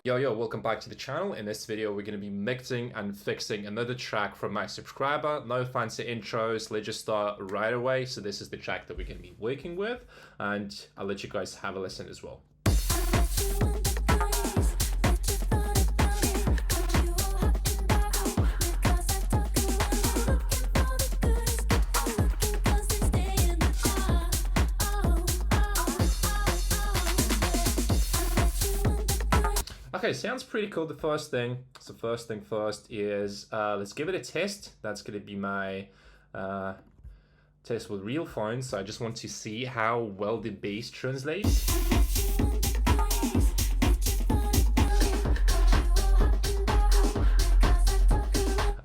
Yo, welcome back to the channel. In this video, we're going to be mixing and fixing another track from my subscriber. No fancy intros, let's just start right away. So this is the track that we're going to be working with, and I'll let you guys have a listen as well. Okay, sounds pretty cool. The first thing first is let's give it a test. That's going to be my test with real phones. So I just want to see how well the bass translates.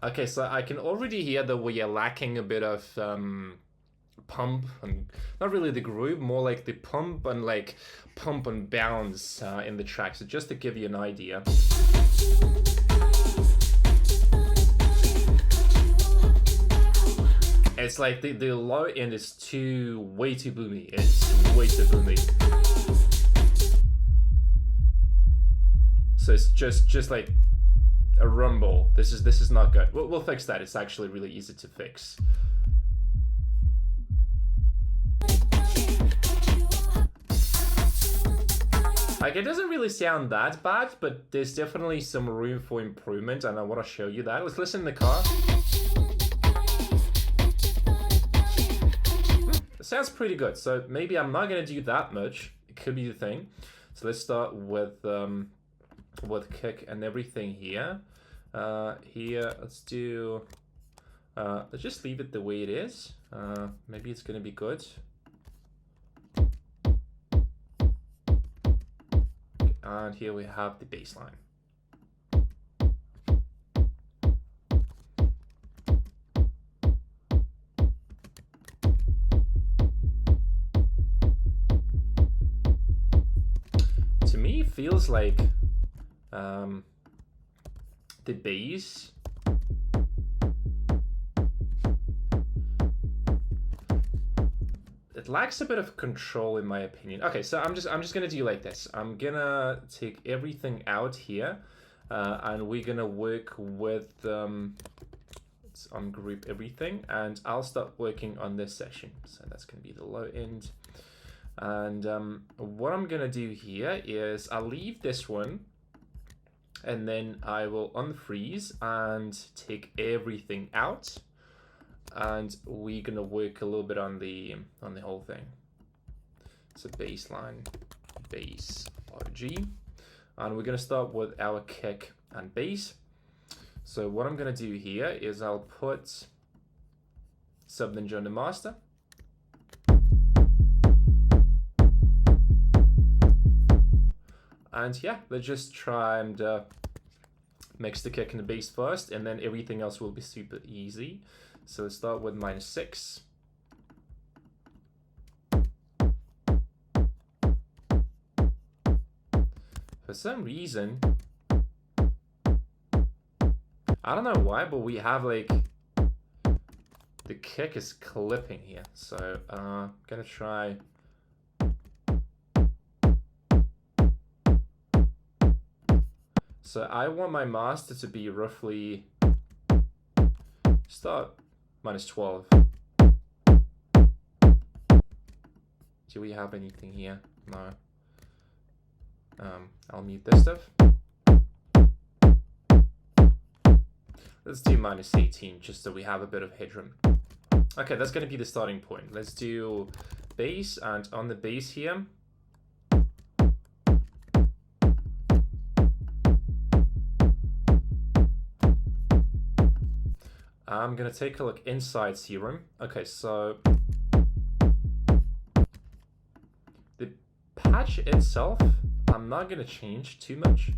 Okay, so I can already hear that we are lacking a bit of pump, and not really the groove, more like the pump and bounce in the track. So just to give you an idea, it's like the low end is way too boomy. It's way too boomy. So it's just like a rumble. This is not good. We'll fix that. It's actually really easy to fix. Like, it doesn't really sound that bad, but there's definitely some room for improvement, and I want to show you that. Let's listen in the car. It sounds pretty good, so maybe I'm not going to do that much. It could be the thing. So let's start with kick and everything here. Let's do... let's just leave it the way it is. Maybe it's going to be good. And here we have the bass line. To me, it feels like the bass it lacks a bit of control, in my opinion. Okay, so I'm just gonna do like this. I'm gonna take everything out here, and we're gonna work with let's ungroup everything, and I'll start working on this section. So that's gonna be the low end, and what I'm gonna do here is I'll leave this one, and then I will unfreeze and take everything out. And we're gonna work a little bit on the whole thing. So baseline, bass, RG, and we're gonna start with our kick and bass. So what I'm gonna do here is I'll put Sub Ninja on the master. And yeah, let's just try and mix the kick and the bass first, and then everything else will be super easy. So let's start with -6. For some reason, I don't know why, but we have like, the kick is clipping here. So I'm gonna try. So I want my master to be roughly, start -12. Do we have anything here? No. I'll mute this stuff. Let's do -18, just so we have a bit of headroom. Okay, that's going to be the starting point. Let's do bass, and on the bass here, I'm gonna take a look inside Serum. Okay, so the patch itself, I'm not gonna change too much.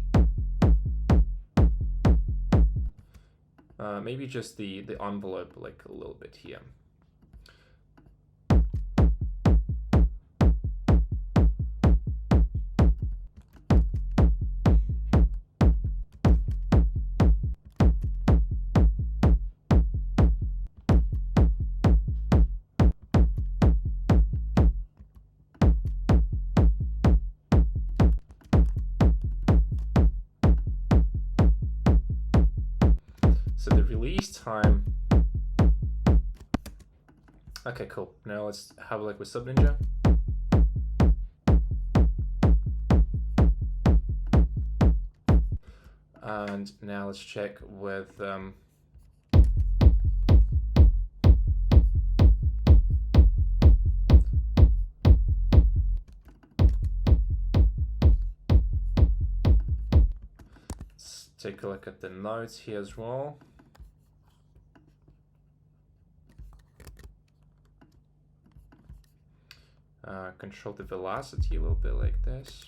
Maybe just the envelope, like a little bit here. release time. Okay, cool. Now let's have a look with Sub Ninja. And now let's check with let's take a look at the notes here as well. Control the velocity a little bit like this.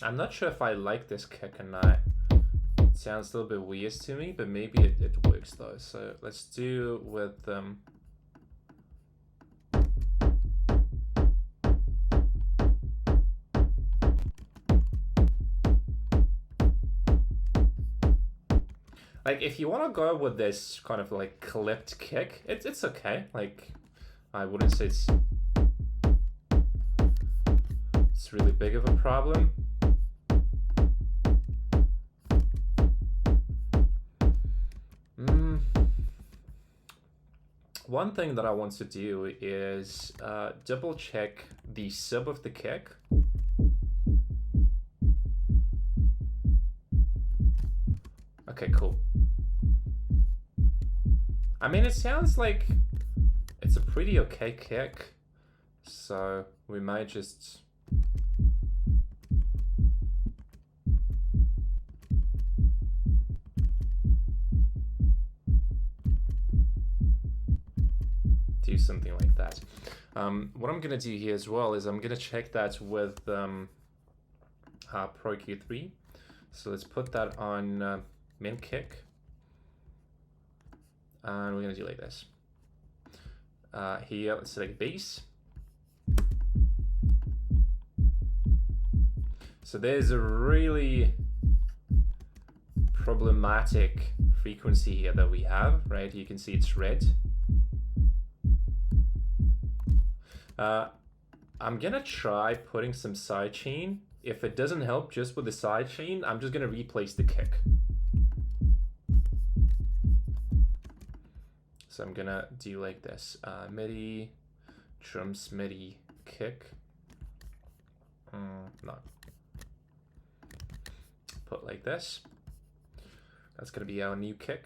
I'm not sure if I like this kick or not. It sounds a little bit weird to me, but maybe it works though. So let's do with like, if you want to go with this kind of like clipped kick, it's okay. Like, I wouldn't say it's really big of a problem. One thing that I want to do is double check the sub of the kick. Okay, cool. I mean, it sounds like it's a pretty okay kick, so we might just do something like that. What I'm gonna do here as well is I'm gonna check that with Pro Q3. So let's put that on min kick, and we're gonna do like this. Here, let's select bass. So there's a really problematic frequency here that we have, right? You can see it's red. I'm gonna try putting some sidechain. If it doesn't help just with the sidechain, I'm just gonna replace the kick. So I'm gonna do like this, MIDI, drums, MIDI, kick. No. Put like this. That's gonna be our new kick.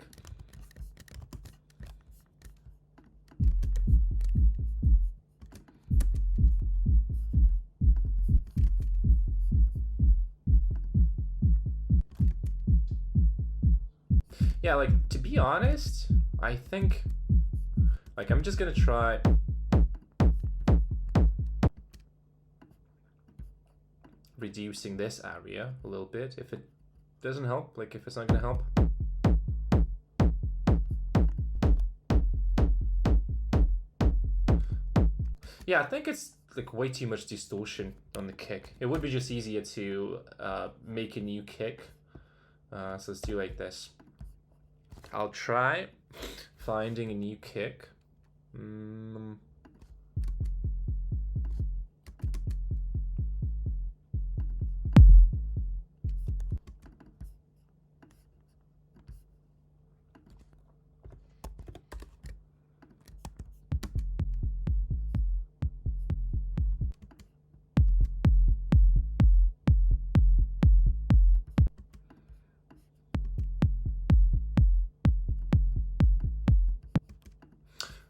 Yeah, like, to be honest, I think, like, I'm just gonna try reducing this area a little bit. If it doesn't help, like, if it's not gonna help. Yeah, I think it's like way too much distortion on the kick. It would be just easier to make a new kick. So let's do like this. I'll try finding a new kick.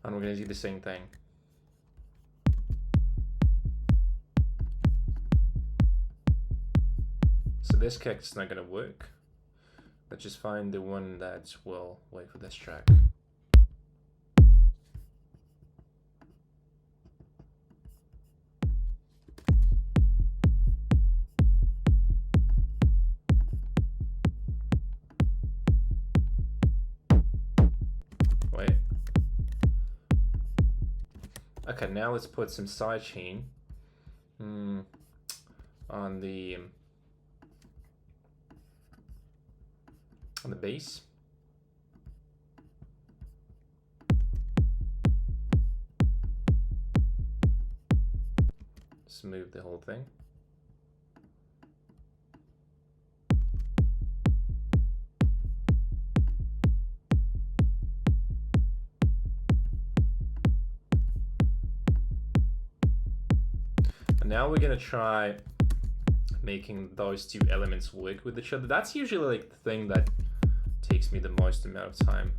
And we're going to do the same thing. So this kick's not going to work. Let's just find the one that will wait for this track. Wait. Okay, now let's put some sidechain. on the base. Smooth the whole thing. And now we're gonna try making those two elements work with each other. That's usually like the thing that takes me the most amount of time.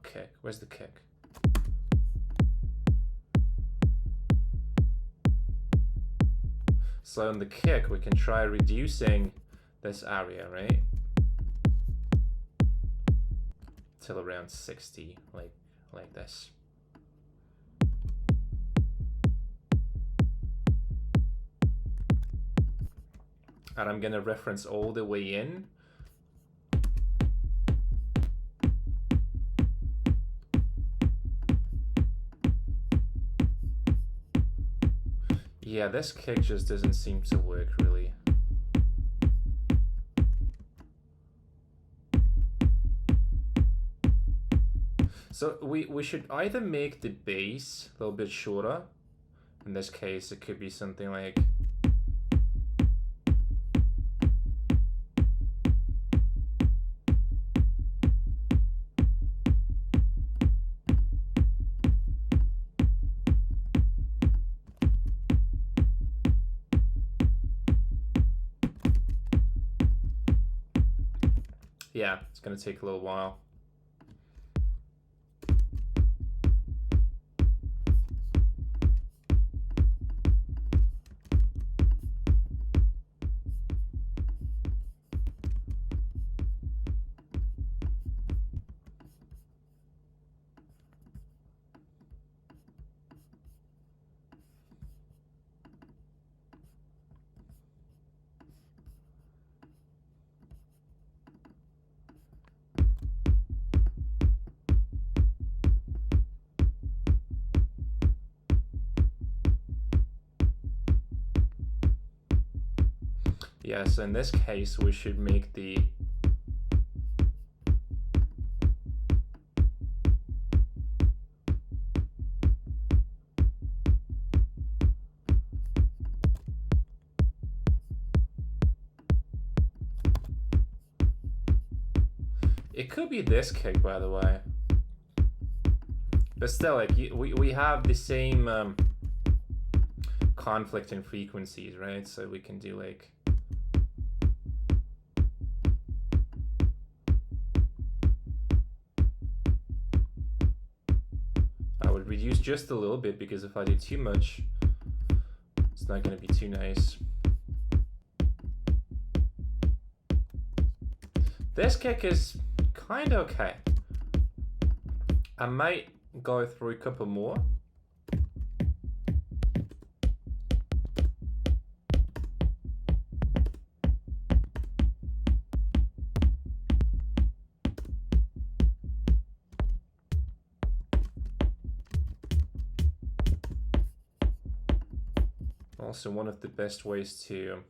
Kick. Where's the kick? So on the kick, we can try reducing this area, right? Till around 60, like this. And I'm gonna reference all the way in. Yeah, this kick just doesn't seem to work really. So we should either make the base a little bit shorter. In this case, it could be something like yeah, it's gonna take a little while. Yeah, so in this case, we should make the it could be this kick, by the way. But still, like, we have the same conflict in frequencies, right? So we can do like I would reduce just a little bit, because if I do too much, it's not going to be too nice. This kick is kind of okay. I might go through a couple more. Also, one of the best ways to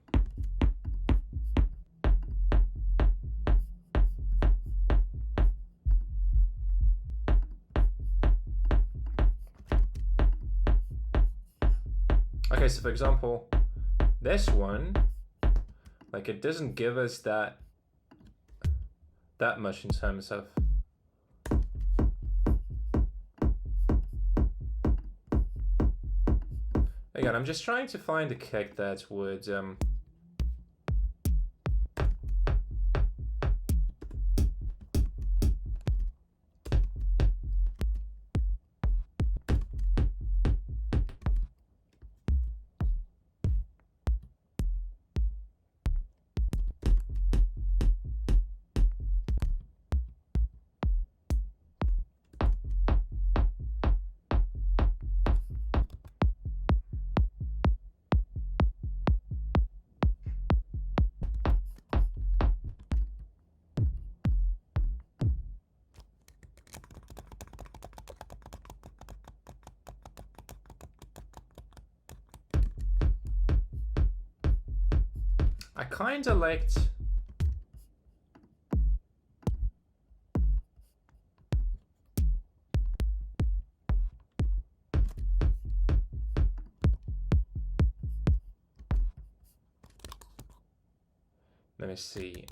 okay, so for example, this one, like, it doesn't give us that much in terms of again, I'm just trying to find a kick that would I kind of liked... Let me see.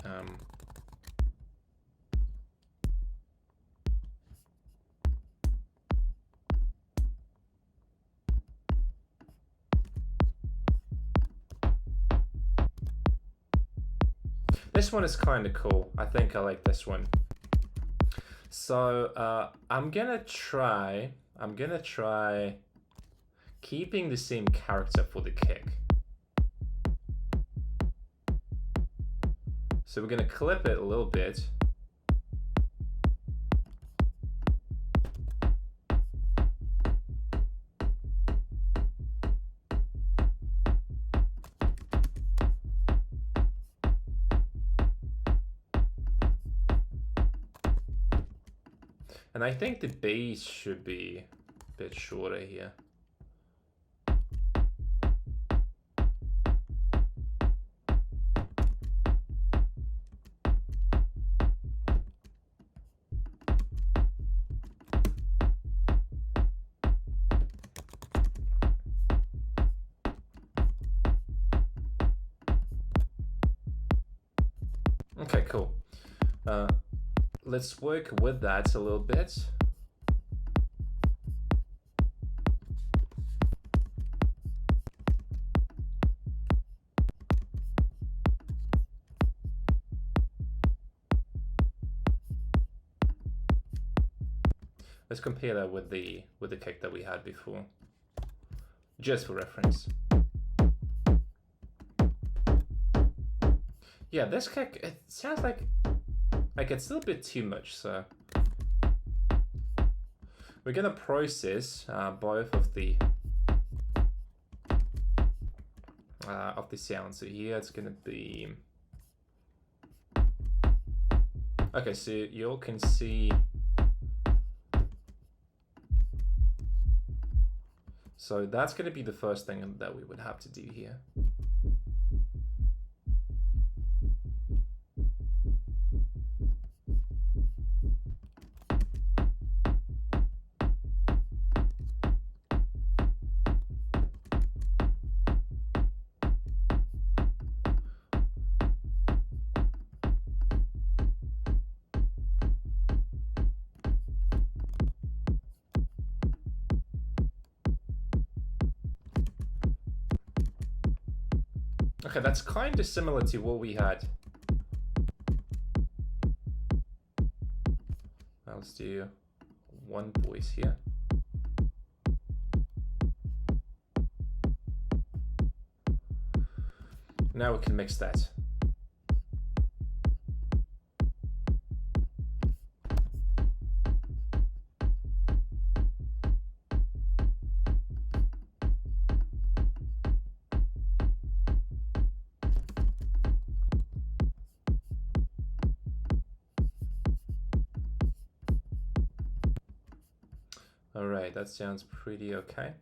This one is kind of cool. I think I like this one. So I'm gonna try keeping the same character for the kick. So we're gonna clip it a little bit. And I think the bass should be a bit shorter here. Okay, cool. Let's work with that a little bit. Let's compare that with the kick that we had before, just for reference. Yeah, this kick, it sounds like it's a little bit too much, so we're gonna process both of the sounds. So here it's gonna be okay. So you all can see. So that's gonna be the first thing that we would have to do here. Okay, that's kind of similar to what we had. Let's do one voice here. Now we can mix that. All right, that sounds pretty okay.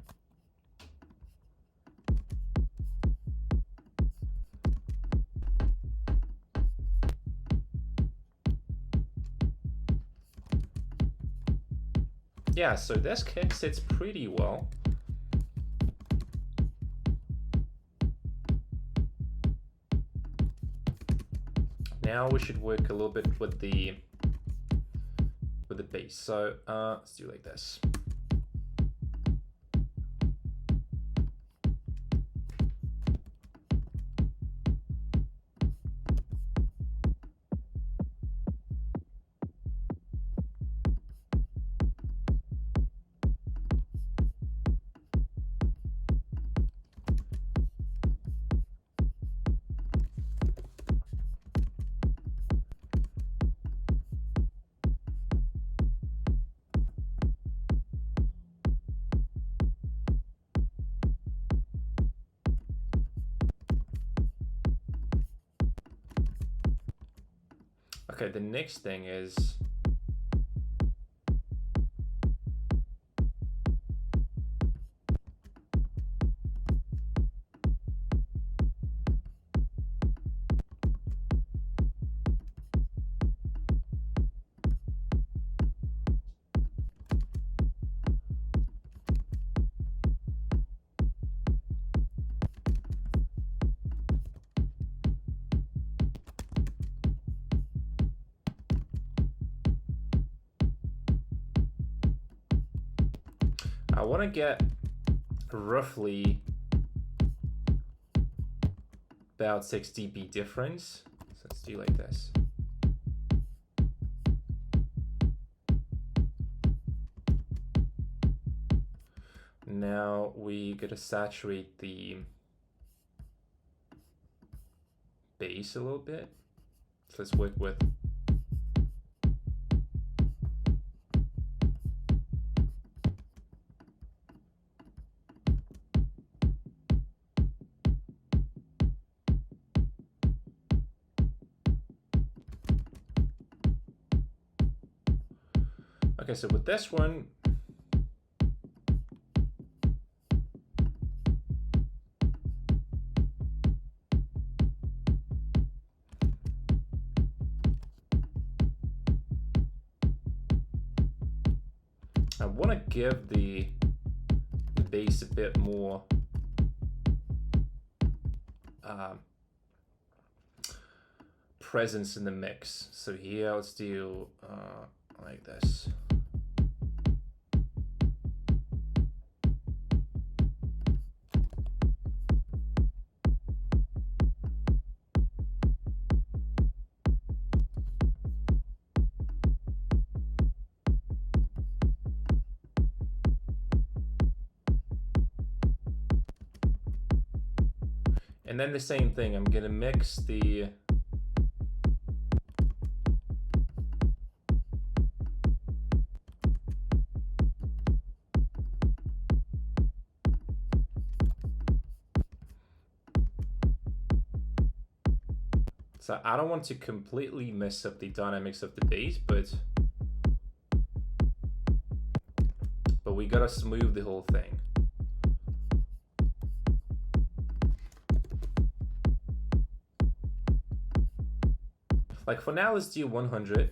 Yeah, so this kick sits pretty well. Now we should work a little bit with the bass. So let's do like this. Okay, the next thing is I want to get roughly about 6 dB difference. So let's do like this. Now we gotta saturate the bass a little bit. So let's work with okay, so with this one, I want to give the bass a bit more presence in the mix. So here, let's do like this. And then the same thing, I'm gonna mix the so I don't want to completely mess up the dynamics of the bass, but we gotta smooth the whole thing. Like for now, let's do 100.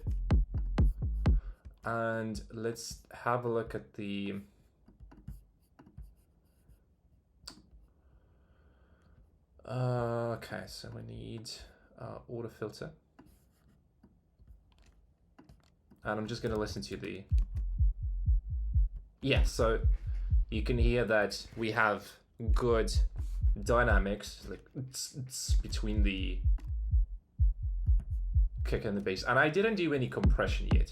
And let's have a look at the okay, so we need auto filter. And I'm just gonna listen to the so you can hear that we have good dynamics like between the kick and the bass, and I didn't do any compression yet.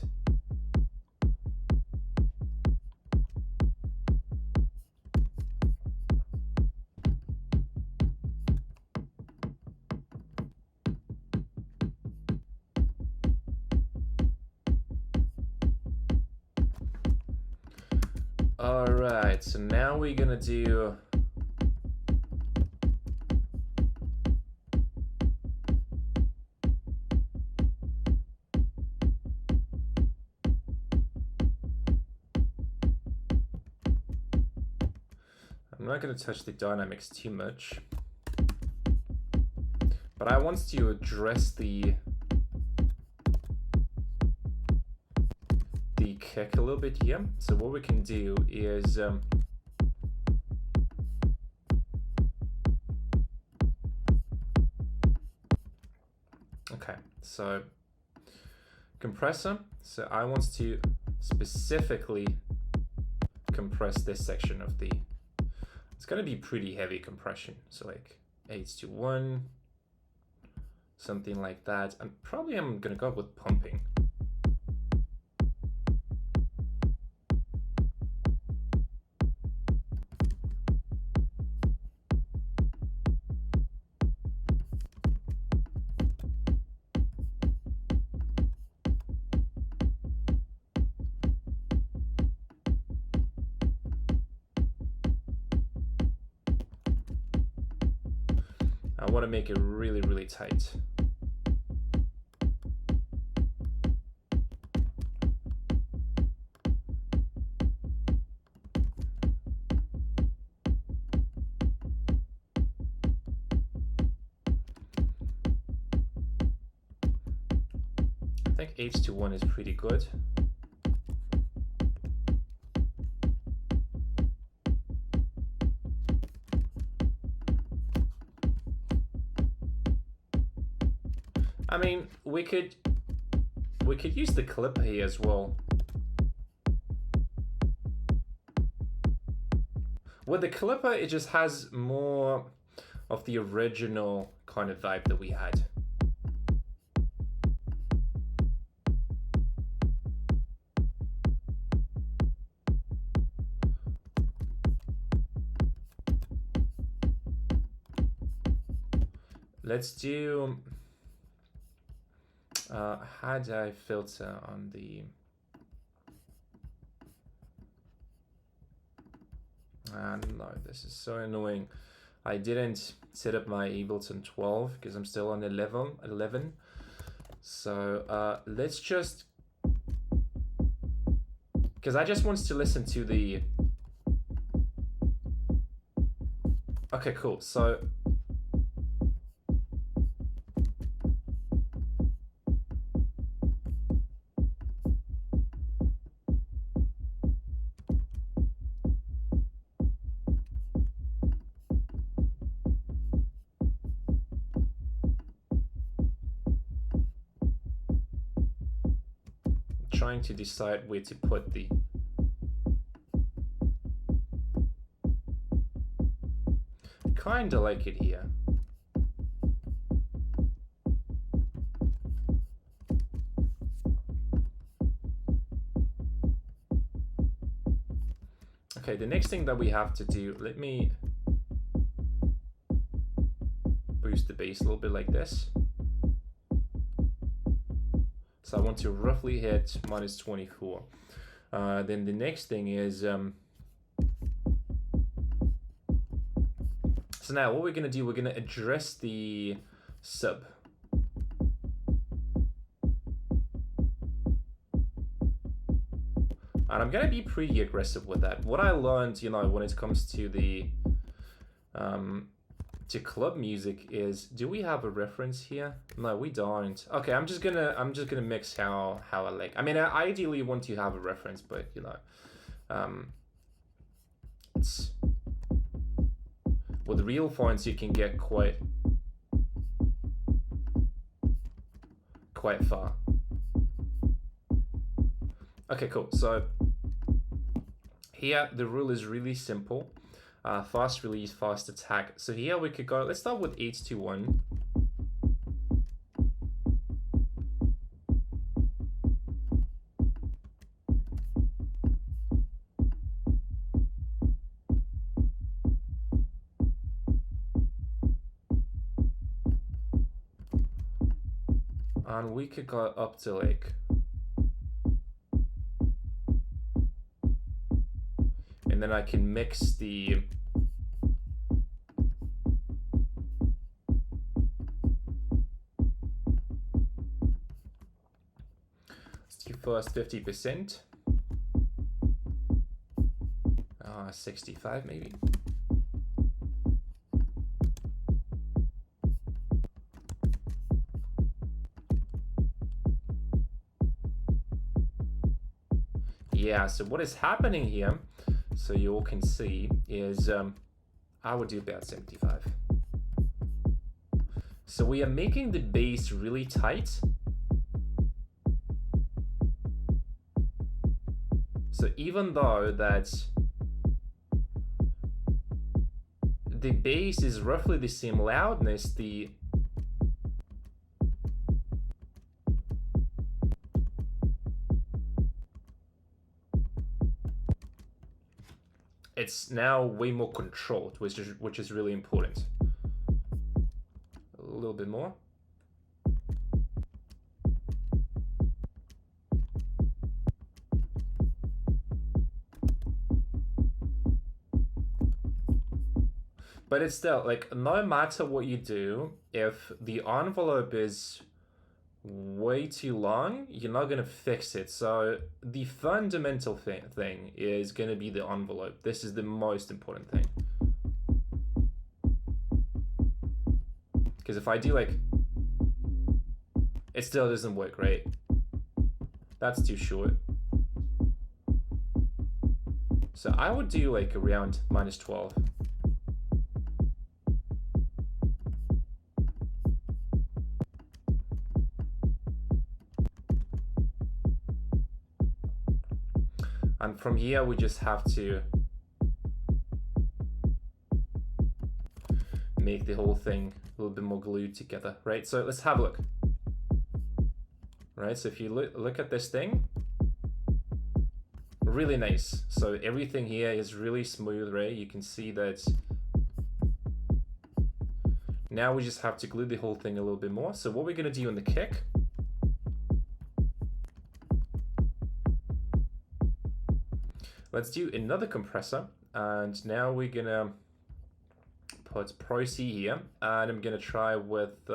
All right, so now we're gonna do I'm not going to touch the dynamics too much, but I want to address the kick a little bit here. So what we can do is okay, so compressor. So I want to specifically compress this section of the it's going to be pretty heavy compression, so like 8:1, something like that, and probably I'm going to go with pumping. I want to make it really, really tight. I think 8:1 is pretty good. I mean, we could use the clipper here as well. With the Clipper, it just has more of the original kind of vibe that we had. Let's do, how do I filter on the, no, this is so annoying. I didn't set up my Ableton 12 because I'm still on 11. So let's just, because I just want to listen to the, okay, cool. So trying to decide where to put the, kinda like it here. Okay, the next thing that we have to do, let me boost the bass a little bit like this. So I want to roughly hit minus 24. Then the next thing is, so now what we're gonna do, we're gonna address the sub. And I'm gonna be pretty aggressive with that. What I learned, you know, when it comes to the, to club music is, do we have a reference here? No, we don't. Okay, I'm just gonna mix how I like. I mean, I ideally want to have a reference, but you know, it's, with real fonts you can get quite far. Okay, cool. So here the rule is really simple. Fast release, fast attack. So here we could go, let's start with 821. And we could go up to like, and then I can mix the, let's do first 50%, 65 maybe. Yeah, so what is happening here, so you all can see, is I would do about 75. So we are making the bass really tight. So even though that the bass is roughly the same loudness, the it's now way more controlled, which is really important. A little bit more. But it's still, like, no matter what you do, if the envelope is way too long, you're not going to fix it. So the fundamental thing is going to be the envelope. This is the most important thing. Because if I do like, it still doesn't work, right? That's too short. So I would do like around minus 12. And from here, we just have to make the whole thing a little bit more glued together, right? So let's have a look. Right, so if you look at this thing, really nice. So everything here is really smooth, right? You can see that. Now we just have to glue the whole thing a little bit more. So what we're gonna do in the kick, let's do another compressor, and now we're gonna put Pro C here, and I'm gonna try with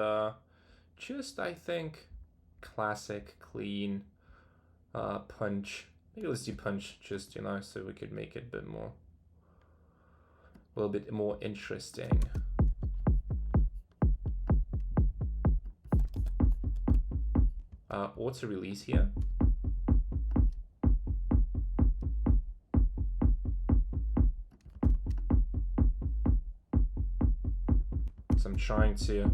just, I think, classic clean punch. Maybe let's do punch, just, you know, so we could make it a little bit more interesting. Auto release here. So I'm trying to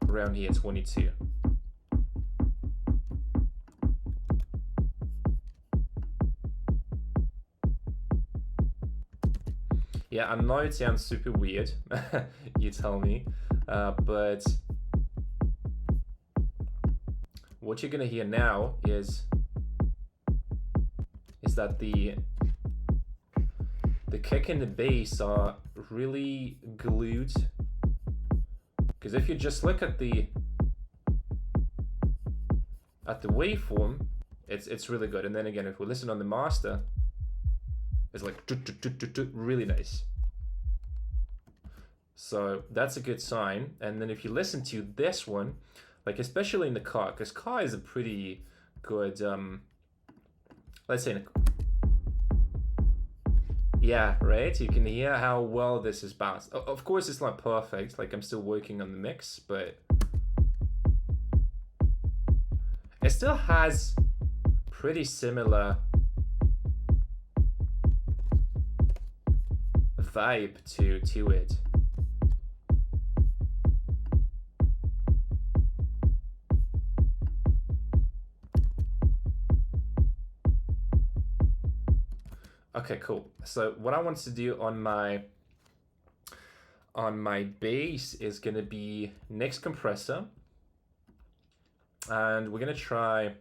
around here 22. Yeah, I know it sounds super weird, you tell me, but what you're gonna hear now is that the kick and the bass are really glued. Because if you just look at the waveform, it's really good. And then again, if we listen on the master, it's like really nice. So that's a good sign. And then if you listen to this one, like especially in the car, because car is a pretty good, let's say, yeah, right? You can hear how well this is bounced. Of course, it's not perfect. Like, I'm still working on the mix, but it still has pretty similar vibe to it. Okay, cool. So what I want to do on my bass is gonna be next compressor, and we're gonna try.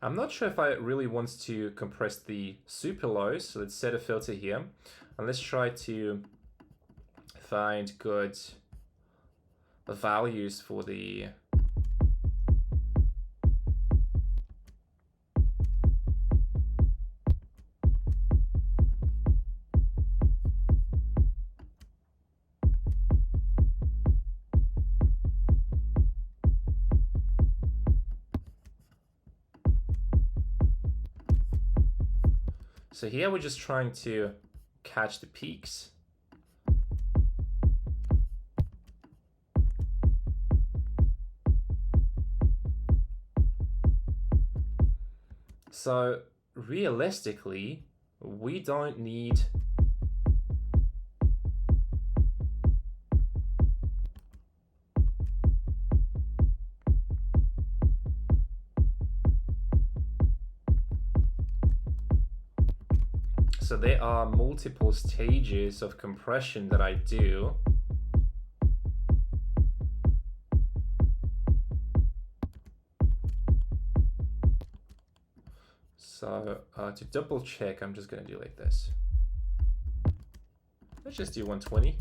I'm not sure if I really want to compress the super lows, so let's set a filter here, and let's try to find good values for the. So here we're just trying to catch the peaks. So realistically, we don't need So there are multiple stages of compression that I do. So to double check, I'm just gonna do like this. Let's just do 120.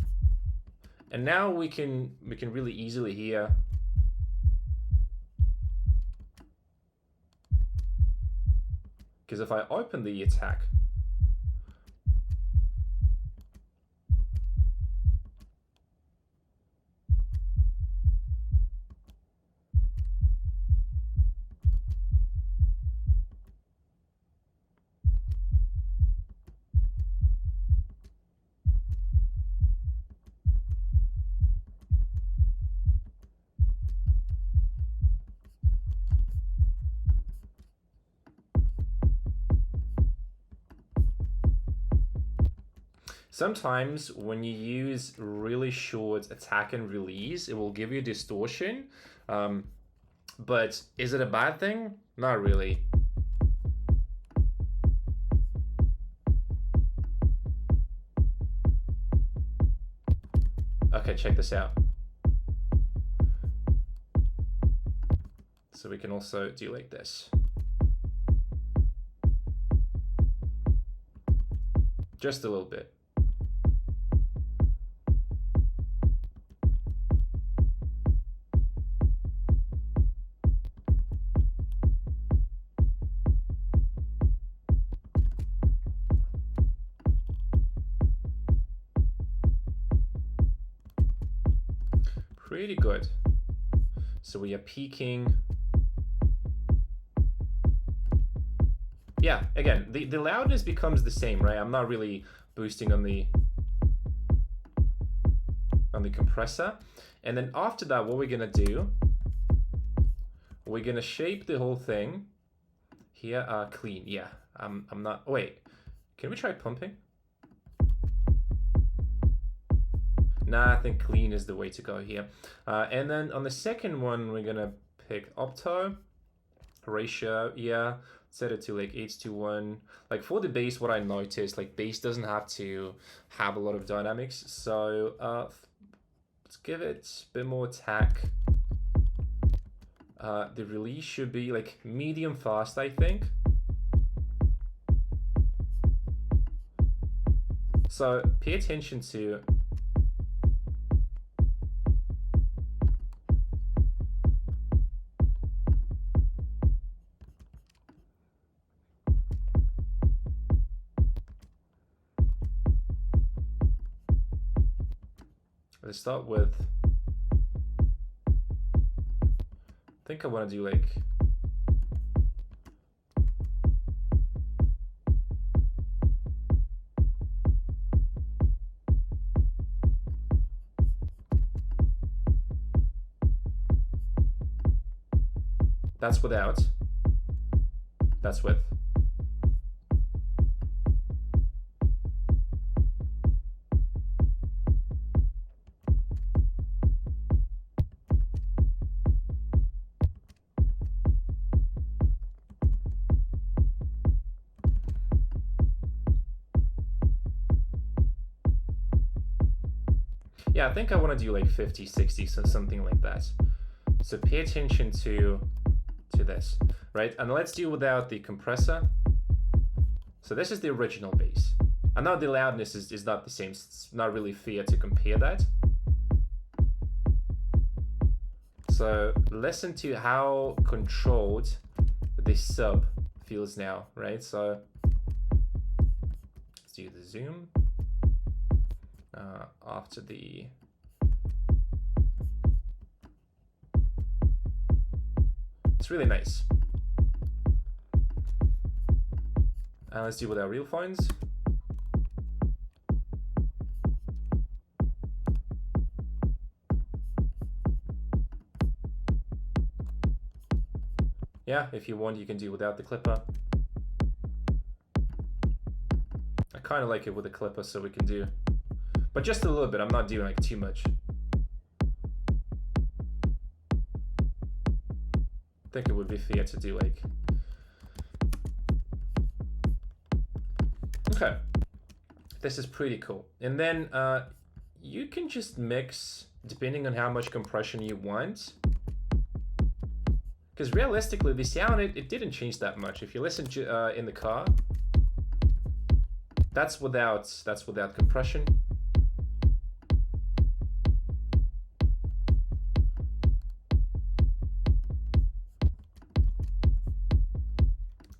And now we can really easily hear because if I open the attack, sometimes when you use really short attack and release, it will give you distortion. But is it a bad thing? Not really. Okay, check this out. So we can also do like this. Just a little bit. Pretty good. So we are peaking. Yeah, again, the loudness becomes the same, right? I'm not really boosting on the compressor. And then after that, what we're gonna do, we're gonna shape the whole thing here. Clean, yeah. I'm not, wait, can we try pumping? Nah, I think clean is the way to go here. And then on the second one, we're gonna pick opto ratio, yeah. Set it to like 8:1. Like for the bass, what I noticed, like bass doesn't have to have a lot of dynamics. So let's give it a bit more attack. The release should be like medium fast, I think. So pay attention to let's start with, I think I want to do like, that's without, that's with. Yeah, I think I want to do like 50, 60, so something like that. So pay attention to this, right? And let's do without the compressor. So this is the original bass. And now the loudness is not the same. It's not really fair to compare that. So listen to how controlled the sub feels now, right? So let's do the zoom. After the it's really nice. And let's do with our real phones. Yeah, if you want, you can do without the clipper. I kind of like it with the clipper, so we can do, but just a little bit. I'm not doing like too much. I think it would be fair to do like, okay, this is pretty cool. And then you can just mix depending on how much compression you want. Because realistically, the sound, it didn't change that much. If you listen to, in the car, that's without compression.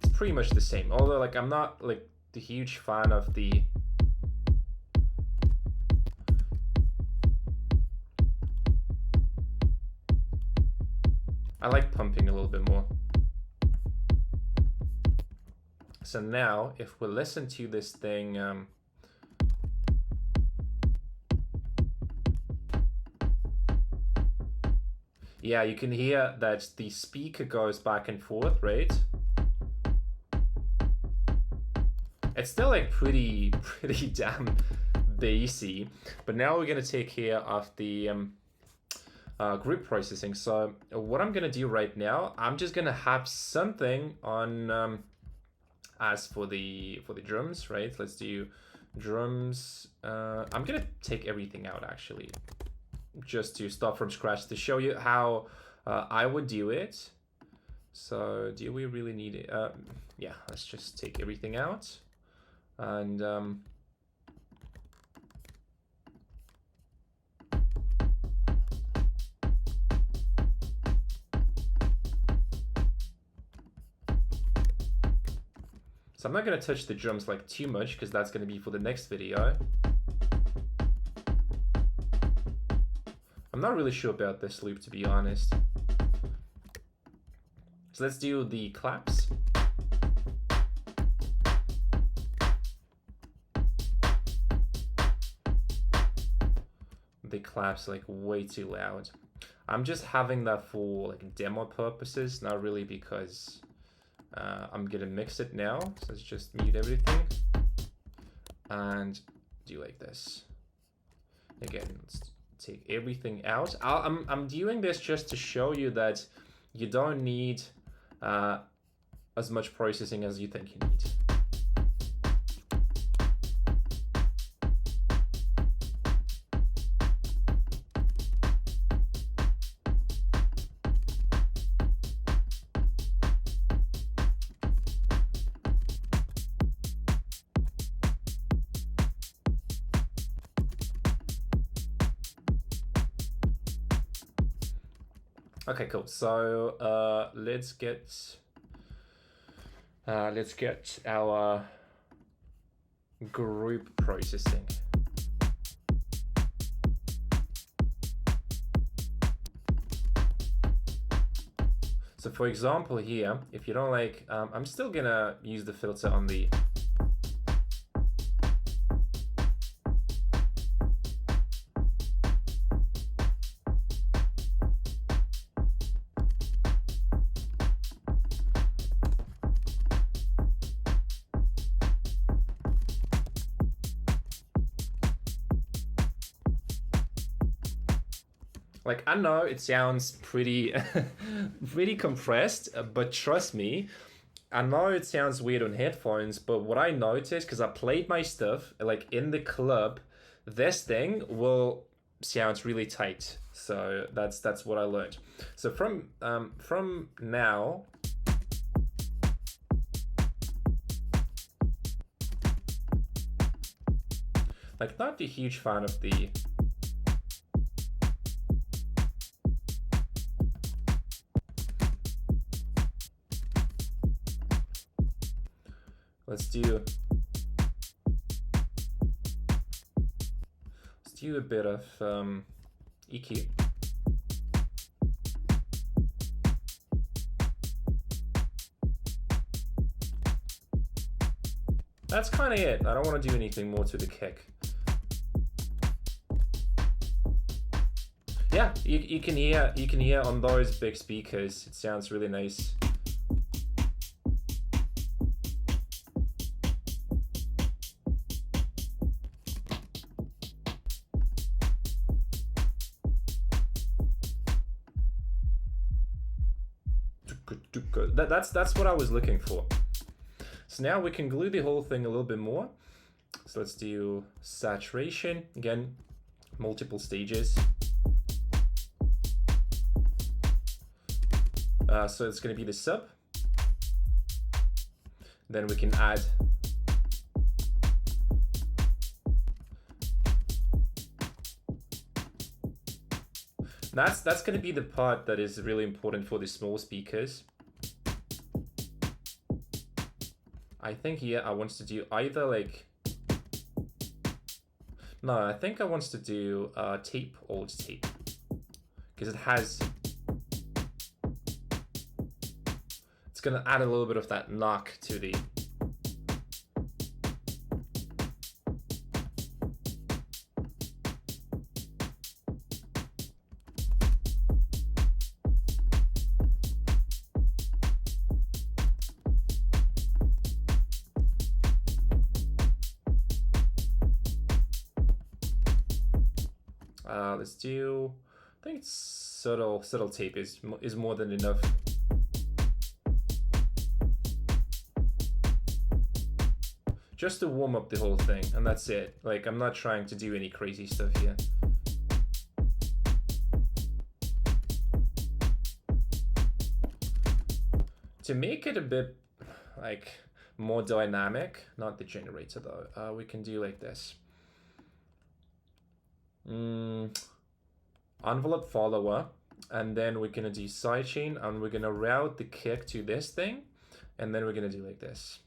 It's pretty much the same. Although, like, I'm not like the huge fan of the I like pumping a little bit more. So now, if we listen to this thing, yeah, you can hear that the speaker goes back and forth, right? It's still like pretty damn bassy, but now we're gonna take care of the group processing. So what I'm gonna do right now, I'm just gonna have something on as for the drums, right? Let's do drums. I'm gonna take everything out actually, just to start from scratch to show you how I would do it. So do we really need it? Yeah, let's just take everything out. And so I'm not going to touch the drums like too much because that's going to be for the next video. I'm not really sure about this loop, to be honest. So let's do the claps. The claps like way too loud. I'm just having that for like demo purposes, not really because I'm gonna mix it now. So let's just mute everything and do like this. Again, let's take everything out. I'm doing this just to show you that you don't need as much processing as you think you need. Okay, cool. So let's get our group processing. So for example here, if you don't like, I'm still gonna use the filter on the like, I know it sounds pretty pretty compressed, but trust me, I know it sounds weird on headphones, but what I noticed, because I played my stuff like in the club, this thing will sound really tight. So that's what I learned. So from now, like, not a huge fan of the Let's do a bit of EQ. That's kind of it. I don't want to do anything more to the kick. Yeah, you can hear on those big speakers. It sounds really nice. That's what I was looking for. So now we can glue the whole thing a little bit more. So let's do saturation. Again, multiple stages. So it's going to be the sub. Then we can add that's going to be the part that is really important for the small speakers. I think here I want to do either like, no, I think I want to do tape, old tape, because it has, it's gonna add a little bit of that knock to the, let's do think subtle tape is more than enough. Just to warm up the whole thing, and that's it. Like, I'm not trying to do any crazy stuff here. To make it a bit like more dynamic, not the generator though, we can do like this. Envelope follower, and then we're gonna do sidechain, and we're gonna route the kick to this thing, and then we're gonna do like this.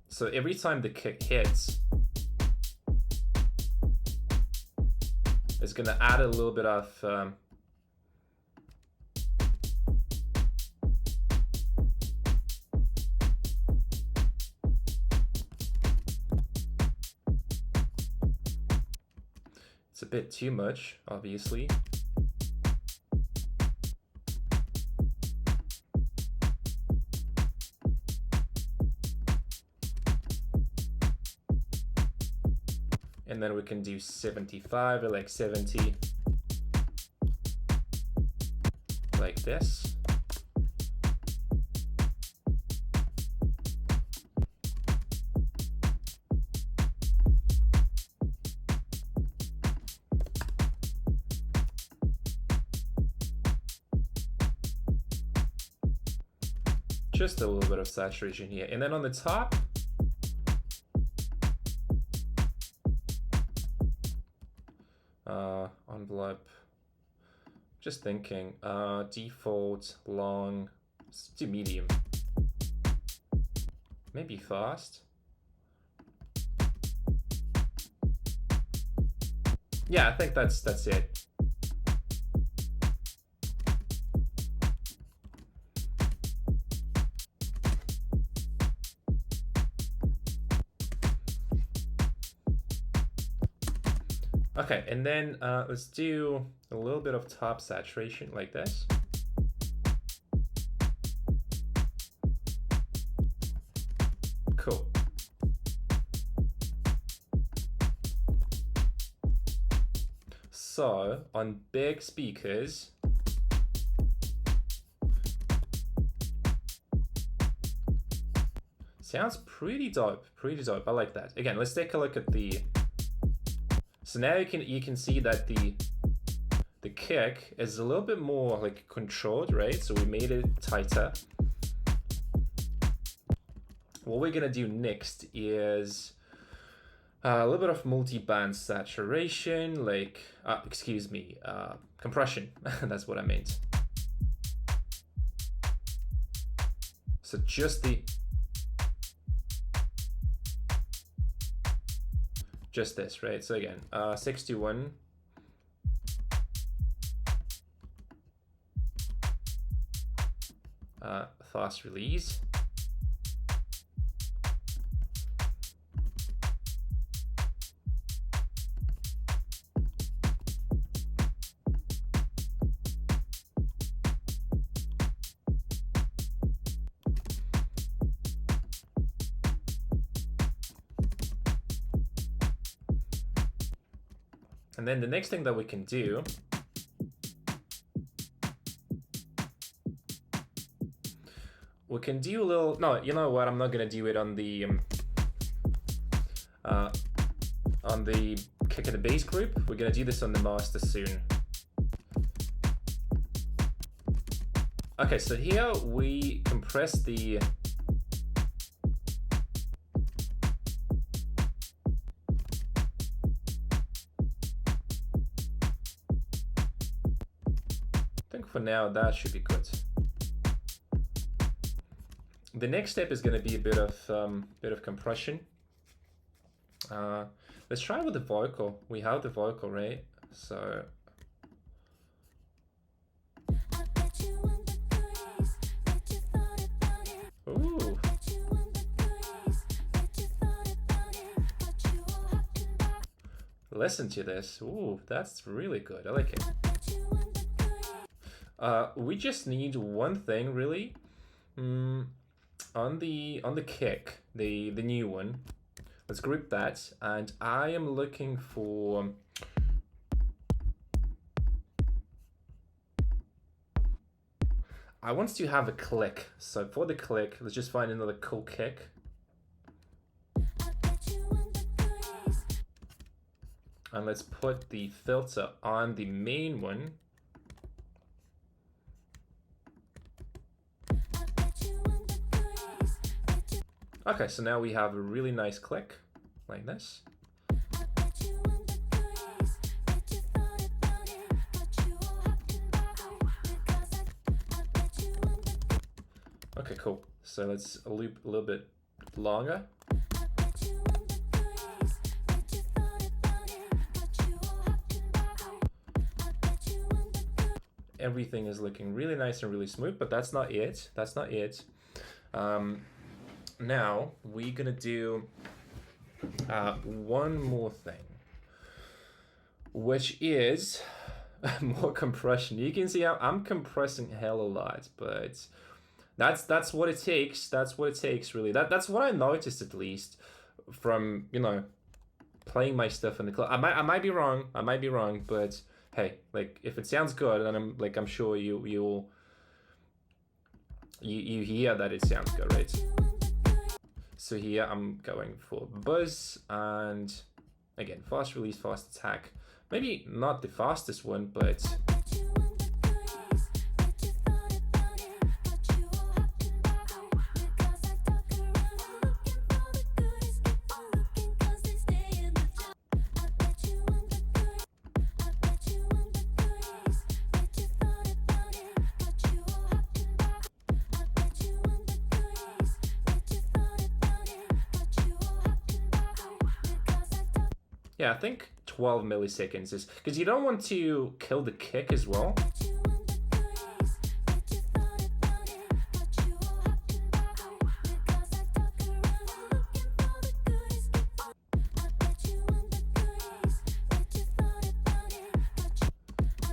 So every time the kick hits, it's gonna add a little bit of it's a bit too much, obviously. And then we can do 75 or like 70, like this. Just a little bit of saturation here. And then on the top, envelope, just thinking, default, long, let's do medium. Maybe fast. Yeah, I think that's it. Okay, and then let's do a little bit of top saturation like this. Cool. So on big speakers, sounds pretty dope, I like that. Again, let's take a look at the, so now you can see that the kick is a little bit more like controlled, right? So we made it tighter. What we're gonna do next is a little bit of multi-band saturation, like, compression. That's what I meant. So just this, right? So again, 61. Fast release. And then the next thing that we can do we can do a little, no, you know what, I'm not gonna do it on the kick of the bass group. We're gonna do this on the master soon. Okay, so here we compress the for now, that should be good. The next step is going to be a bit of compression. Let's try with the vocal. We have the vocal, right? So ooh. Listen to this. Ooh, that's really good. I like it. We just need one thing, really. on the kick, the new one, let's group that, and I am looking for I want to have a click. So for the click, let's just find another cool kick. And let's put the filter on the main one. Okay, so now we have a really nice click, like this. Okay, cool. So let's loop a little bit longer. Everything is looking really nice and really smooth, but that's not it. That's not it. Now we're gonna do one more thing, which is more compression. You can see I'm compressing hell a lot, but that's what it takes. That's what it takes, really. That's what I noticed, at least, from, you know, playing my stuff in the club. I might be wrong. I might be wrong, but hey, like, if it sounds good, then I'm sure you hear that it sounds good, right? So here I'm going for buzz, and again, fast release, fast attack. Maybe not the fastest one, but yeah, I think 12 milliseconds is, because you don't want to kill the kick as well.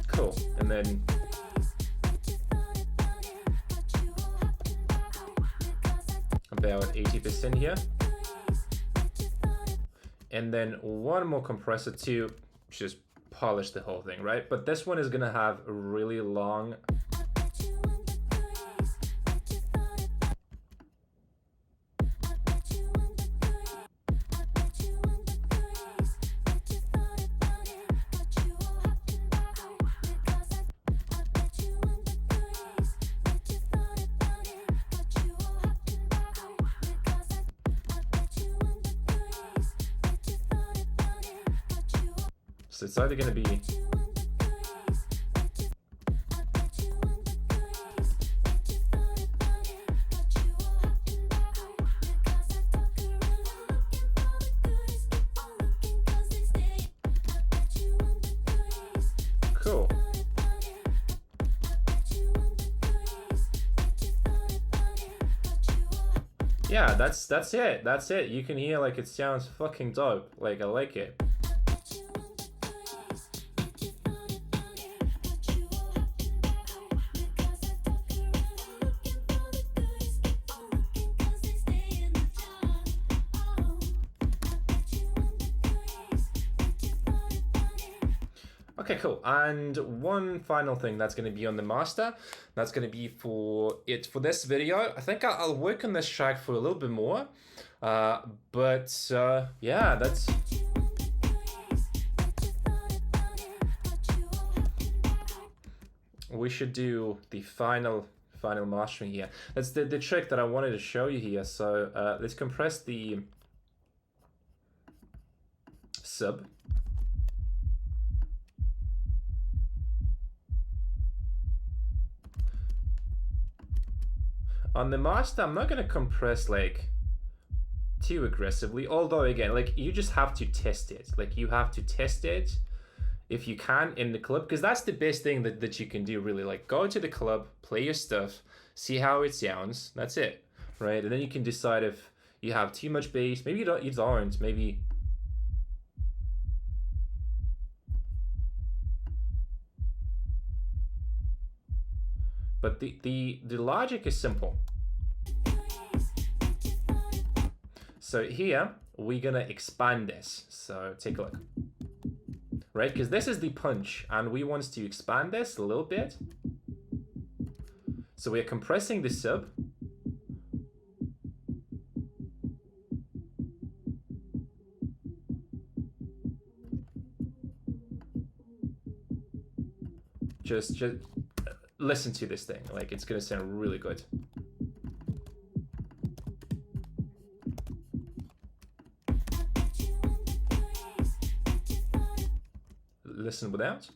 Cool, and then about 80% here. And then one more compressor to just polish the whole thing, right? But this one is gonna have a really long so it's either gonna be cool. Yeah, that's it. That's it. You can hear, like, it sounds fucking dope. Like, I like it. Okay, cool. And one final thing that's going to be on the master. That's going to be for it for this video. I think I'll work on this track for a little bit more. Yeah, that's... We should do the final mastering here. That's the trick that I wanted to show you here. So let's compress the sub. On the master, I'm not going to compress, like, too aggressively. Although, again, like, you just have to test it. Like, you have to test it if you can in the club. Because that's the best thing that you can do, really. Like, go to the club, play your stuff, see how it sounds. That's it, right? And then you can decide if you have too much bass. Maybe you don't. Maybe... But the logic is simple. So here we're gonna expand this. So take a look, right? Because this is the punch, and we want to expand this a little bit. So we're compressing the sub. Just listen to this thing. Like, it's gonna sound really good. Listen without.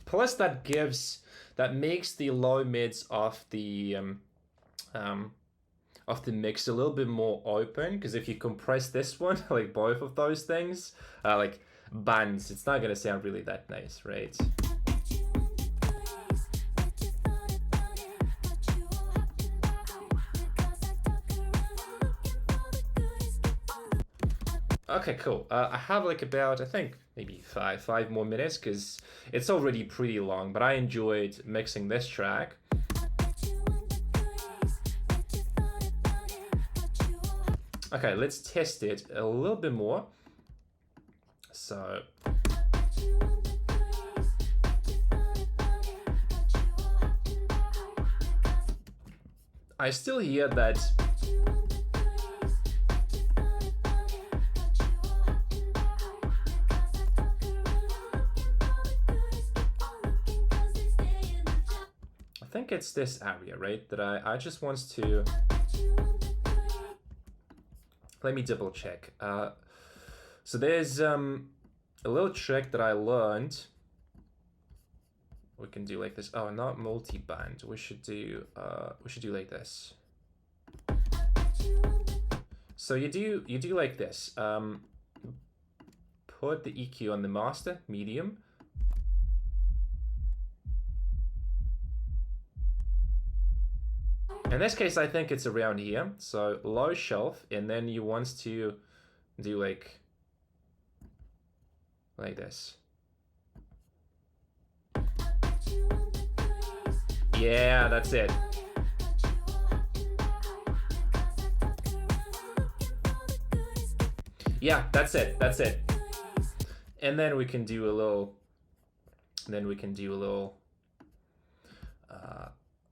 Plus that makes the low mids of the mix a little bit more open, because if you compress this one, like both of those things, like bands, it's not gonna sound really that nice, right? Okay, cool. I have like about, I think, maybe five more minutes, because it's already pretty long, but I enjoyed mixing this track. Okay, let's test it a little bit more. So I still hear that. I think it's this area, right? That I just want to. Let me double check. So there's a little trick that I learned. We can do like this. Oh, not multi-band. We should do like this. So you do like this. Put the EQ on the master, medium. In this case, I think it's around here. So low shelf, and then you want to do like this. Yeah, that's it. Yeah, that's it. That's it. And then we can do a little.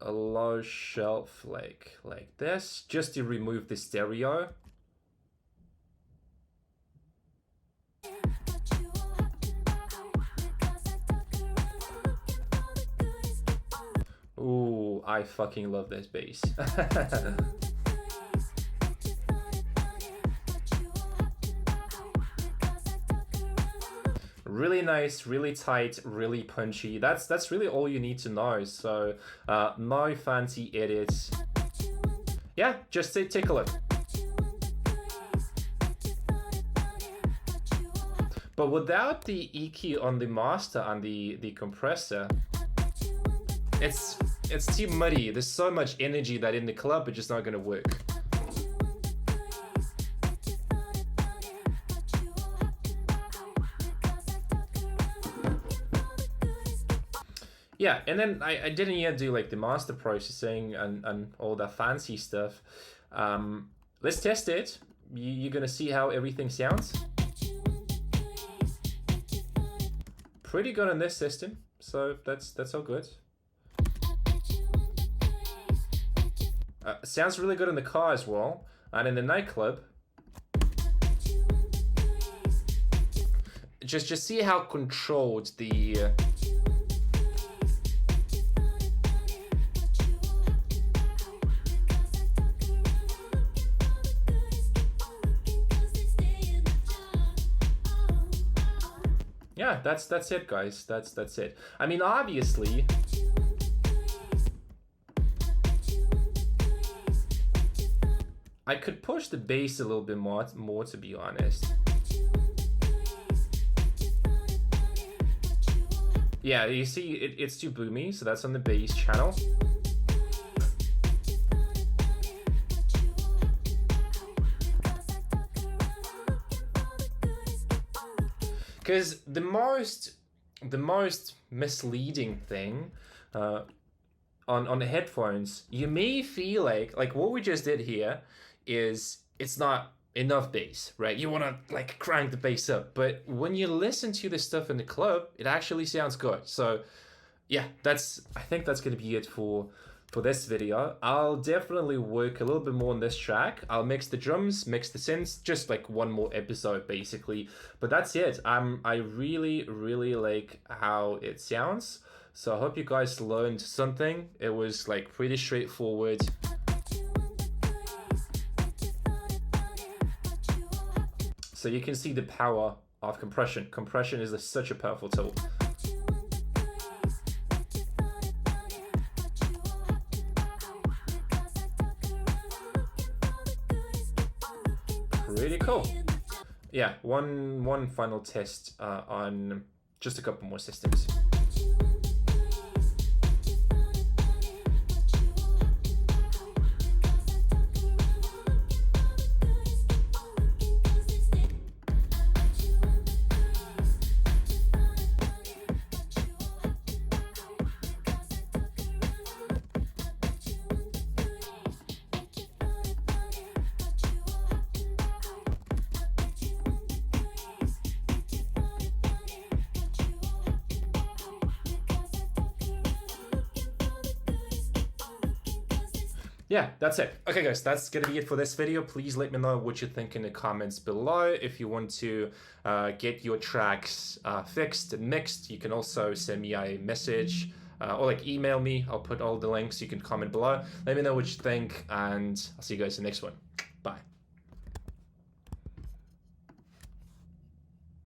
A low shelf like this, just to remove the stereo. Ooh, I fucking love this bass. Really nice, really tight, really punchy. That's really all you need to know. So no fancy edits. Yeah, just take a look. But without the EQ on the master and the compressor, it's too muddy. There's so much energy that in the club it's just not gonna work. Yeah, and then I didn't yet do like the master processing and all that fancy stuff. Let's test it. You're gonna see how everything sounds. Pretty good on this system, so that's all good. Sounds really good in the car as well, and in the nightclub. Just see how controlled the yeah, that's it, guys. That's it. I mean, obviously, I could push the bass a little bit more to be honest. Yeah, you see, it's too boomy, so that's on the bass channel. Because the most misleading thing on the headphones, you may feel like what we just did here is it's not enough bass, right? You want to like crank the bass up, but when you listen to the stuff in the club, it actually sounds good. So yeah, I think that's going to be it for this video. I'll definitely work a little bit more on this track. I'll mix the drums, mix the synths, just like one more episode basically. But that's it. I really like how it sounds. So I hope you guys learned something. It was like pretty straightforward. So you can see the power of compression. Compression is such a powerful tool. Really cool. Yeah, one final test on just a couple more systems. Yeah, that's it. Okay guys, that's gonna be it for this video. Please let me know what you think in the comments below. If you want to get your tracks fixed and mixed, you can also send me a message or like email me. I'll put all the links. You can comment below. Let me know what you think, and I'll see you guys in the next one. Bye.